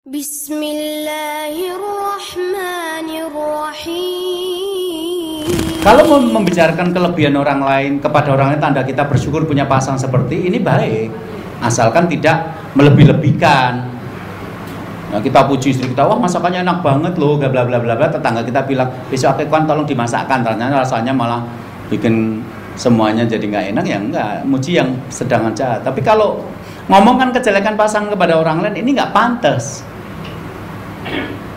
Bismillahirrahmanirrahim. Kalau membicarakan kelebihan orang lain kepada orang lain, tanda kita bersyukur punya pasangan seperti ini baik, asalkan tidak melebih-lebihkan. Nah, kita puji istri kita, wah masakannya enak banget loh, bla bla bla bla. Tetangga kita bilang, besok kan tolong dimasakkan, ternyata rasanya malah bikin semuanya jadi nggak enak, ya enggak, muji yang sedang aja. Tapi kalau ngomongkan kejelekan pasangan kepada orang lain, ini nggak pantas.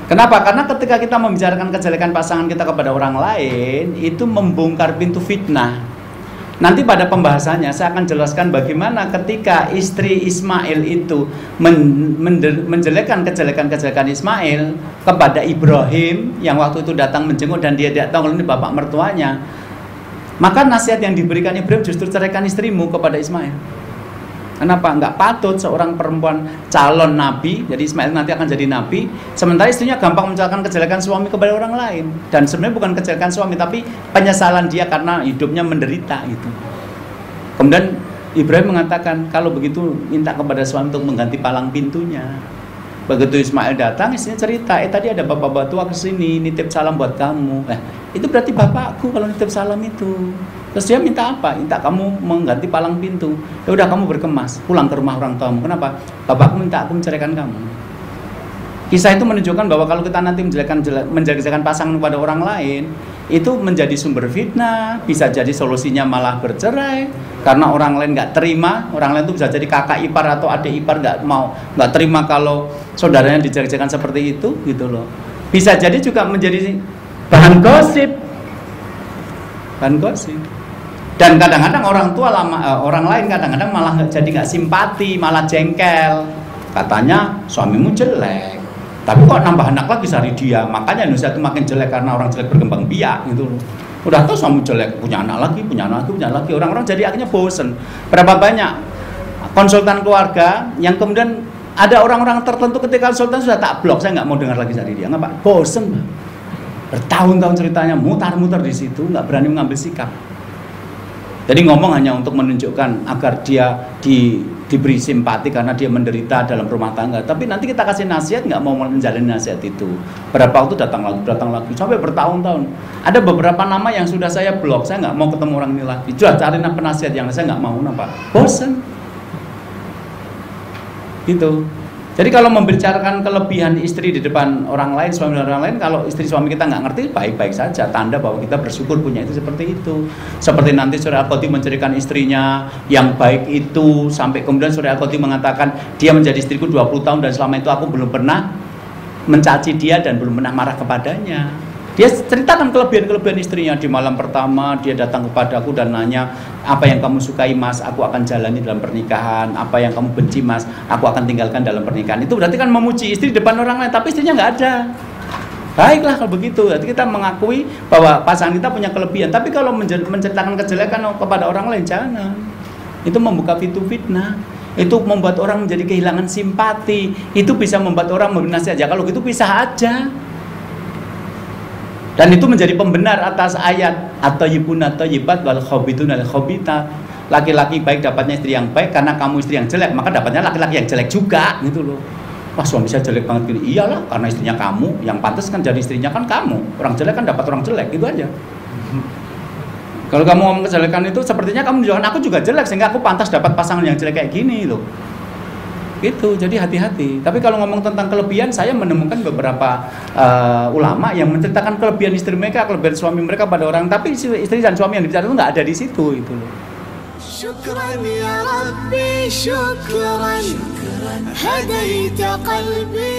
Kenapa? Karena ketika kita membicarakan kejelekan pasangan kita kepada orang lain, itu membongkar pintu fitnah. Nanti pada pembahasannya saya akan jelaskan bagaimana ketika istri Ismail itu menjelekkan kejelekan Ismail kepada Ibrahim yang waktu itu datang menjenguk dan dia tidak tahu kalau ini bapak mertuanya. Maka nasihat yang diberikan Ibrahim justru ceraikan istrimu kepada Ismail. Kenapa? Nggak patut seorang perempuan calon nabi, jadi Ismail nanti akan jadi nabi, sementara istrinya gampang menceritakan kejelekan suami kepada orang lain. Dan sebenarnya bukan kejelekan suami, tapi penyesalan dia karena hidupnya menderita gitu. Kemudian Ibrahim mengatakan, kalau begitu minta kepada suami untuk mengganti palang pintunya. Begitu Ismail datang, istrinya cerita, tadi ada bapak tua kesini, nitip salam buat kamu. Itu berarti bapakku kalau nitip salam itu. Terus dia minta apa? Minta kamu mengganti palang pintu. Ya udah, kamu berkemas, pulang ke rumah orang tuamu. Kenapa? Bapakku minta aku menceraikan kamu. Kisah itu menunjukkan bahwa kalau kita nanti menjelekkan pasangan kepada orang lain, itu menjadi sumber fitnah, bisa jadi solusinya malah bercerai. Karena orang lain nggak terima, orang lain itu bisa jadi kakak ipar atau adik ipar nggak terima kalau saudaranya dijelek-jelekan seperti itu, gitu loh. Bisa jadi juga menjadi bahan gosip. Dan kadang-kadang orang lain kadang-kadang malah jadi nggak simpati, malah jengkel. Katanya suamimu jelek, tapi kok nambah anak lagi sehari dia. Makanya Indonesia itu makin jelek karena orang jelek berkembang biak gitu. Udah tahu suami jelek, punya anak lagi. Orang-orang jadi akhirnya bosen. Berapa banyak konsultan keluarga yang kemudian ada orang-orang tertentu ketika konsultan sudah tak blok, saya nggak mau dengar lagi dari dia. Ngapa? Bosen. Bertahun-tahun ceritanya mutar-mutar di situ, nggak berani mengambil sikap. Jadi ngomong hanya untuk menunjukkan agar dia diberi simpati karena dia menderita dalam rumah tangga. Tapi nanti kita kasih nasihat, nggak mau menjalani nasihat itu. Berapa waktu datang lagi sampai bertahun-tahun. Ada beberapa nama yang sudah saya blok, saya nggak mau ketemu orang ini lagi. Sudah cari penasihat yang saya nggak mau, bosan. Gitu. Jadi kalau membicarakan kelebihan istri di depan orang lain, suami dan orang lain, kalau istri suami kita nggak ngerti, baik-baik saja, tanda bahwa kita bersyukur punya itu seperti itu. Seperti nanti Surah Al-Qadhi menceritakan istrinya yang baik itu, sampai kemudian Surah Al-Qadhi mengatakan dia menjadi istriku 20 tahun dan selama itu aku belum pernah mencaci dia dan belum pernah marah kepadanya. Dia ceritakan kelebihan-kelebihan istrinya. Di malam pertama dia datang kepadaku dan nanya, apa yang kamu sukai mas, aku akan jalani dalam pernikahan. Apa yang kamu benci mas, aku akan tinggalkan dalam pernikahan. Itu berarti kan memuji istri depan orang lain, tapi istrinya nggak ada. Baiklah kalau begitu, berarti kita mengakui bahwa pasangan kita punya kelebihan. Tapi kalau menceritakan kejelekan kepada orang lain, jangan. Itu membuka pintu fitnah. Itu membuat orang menjadi kehilangan simpati. Itu bisa membuat orang memberi nasihat. Ya kalau gitu pisah aja. Dan itu menjadi pembenar atas ayat at-thayyibun at-thayyibat wal khabithun al-khabitat. Laki-laki baik dapatnya istri yang baik, karena kamu istri yang jelek maka dapatnya laki-laki yang jelek juga, gitu loh. Wah, suami saya jelek banget gini. Iyalah, karena istrinya kamu, yang pantas kan jadi istrinya kan kamu. Orang jelek kan dapat orang jelek, gitu aja. Kalau kamu ngomong kejelekan itu sepertinya kamu menunjukkan aku juga jelek sehingga aku pantas dapat pasangan yang jelek kayak gini loh. Gitu, jadi hati-hati. Tapi kalau ngomong tentang kelebihan, saya menemukan beberapa ulama yang menceritakan kelebihan istri mereka, kelebihan suami mereka pada orang. Tapi istri dan suami yang dibicarakan itu nggak ada di situ, itu loh. Syukran ya Rabbi, syukran, hadaita qalbi.